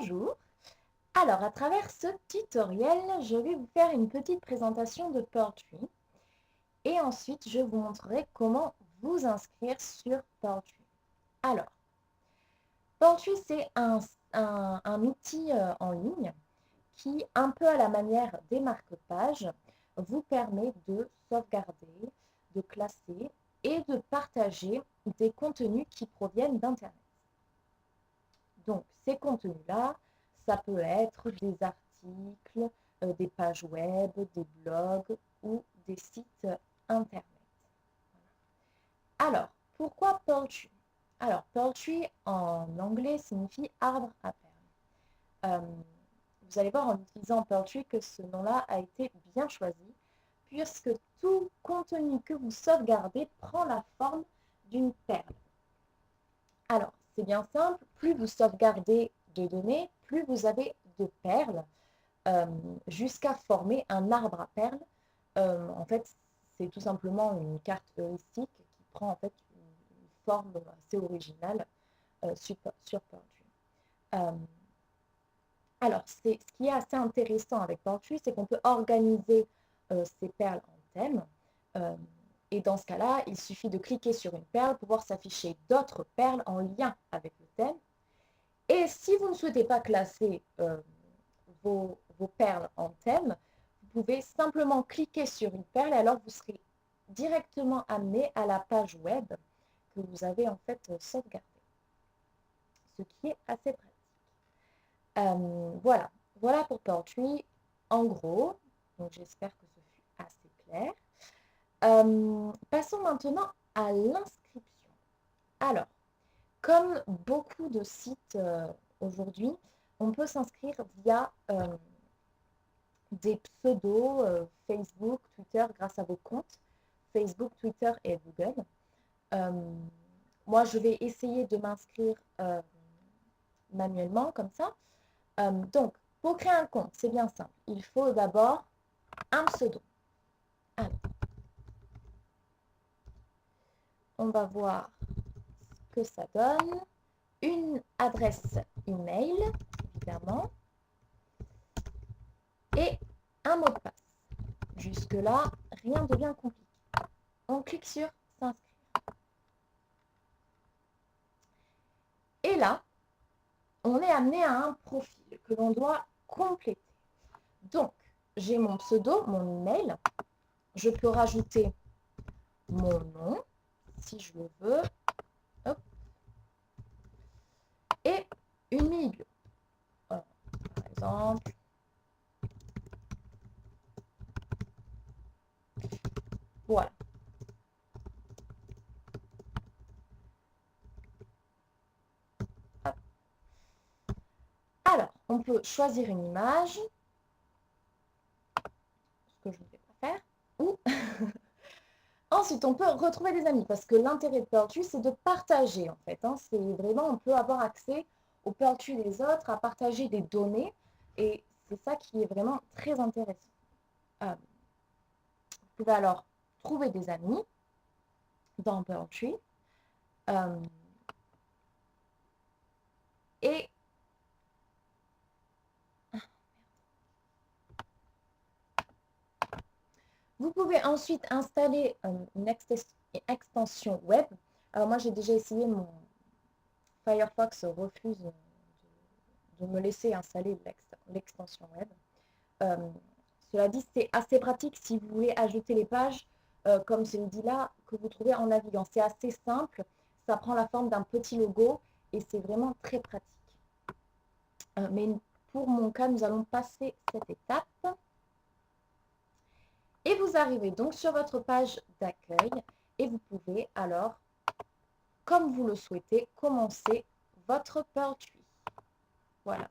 Bonjour. Alors, à travers ce tutoriel, je vais vous faire une petite présentation de Powertree et ensuite je vous montrerai comment vous inscrire sur Powertree. Alors, Powertree, c'est un outil en ligne qui, un peu à la manière des marque-pages, vous permet de sauvegarder, de classer et de partager des contenus qui proviennent d'Internet. Donc, ces contenus-là, ça peut être des articles, des pages web, des blogs ou des sites internet. Alors, pourquoi Powertree? Alors, Powertree en anglais signifie arbre à perles. Vous allez voir en utilisant Powertree que ce nom-là a été bien choisi, puisque tout contenu que vous sauvegardez prend la forme d'une perle. Alors, c'est bien simple, plus vous sauvegardez de données, plus vous avez de perles, jusqu'à former un arbre à perles. En fait, c'est tout simplement une carte heuristique qui prend en fait une forme assez originale sur Powertree. Alors, ce qui est assez intéressant avec Powertree, c'est qu'on peut organiser ces perles en thème. Et dans ce cas-là, il suffit de cliquer sur une perle pour voir s'afficher d'autres perles en lien avec le thème. Et si vous ne souhaitez pas classer vos perles en thème, vous pouvez simplement cliquer sur une perle et alors vous serez directement amené à la page web que vous avez en fait sauvegardée. Ce qui est assez pratique. Voilà pour Powertree en gros. Donc j'espère que ce fut assez clair. Passons maintenant à l'inscription. Alors, comme beaucoup de sites aujourd'hui, on peut s'inscrire via des pseudos Facebook, Twitter, grâce à vos comptes Facebook, Twitter et Google. Moi, je vais essayer de m'inscrire manuellement, comme ça. Donc, pour créer un compte, c'est bien simple. Il faut d'abord un pseudo. Alors, on va voir ce que ça donne. Une adresse email, évidemment, et un mot de passe. Jusque-là, rien de bien compliqué. On clique sur s'inscrire. Et là, on est amené à un profil que l'on doit compléter. Donc, j'ai mon pseudo, mon email. Je peux rajouter mon nom, si je le veux. Hop. Et une mini-bio. Par exemple, voilà. Hop. Alors, on peut choisir une image, ce que je ne vais pas faire, ou ensuite, on peut retrouver des amis parce que l'intérêt de Powertree, c'est de partager en fait. C'est vraiment, on peut avoir accès au Powertree des autres, à partager des données et c'est ça qui est vraiment très intéressant. Vous pouvez alors trouver des amis dans Powertree et vous pouvez ensuite installer une extension web. Alors moi, j'ai déjà essayé, mon Firefox refuse de me laisser installer l'extension web. Cela dit, c'est assez pratique si vous voulez ajouter les pages, comme celui-là, que vous trouvez en naviguant. C'est assez simple, ça prend la forme d'un petit logo et c'est vraiment très pratique. Mais pour mon cas, nous allons passer cette étape. Et vous arrivez donc sur votre page d'accueil et vous pouvez alors, comme vous le souhaitez, commencer votre Powertree. Voilà.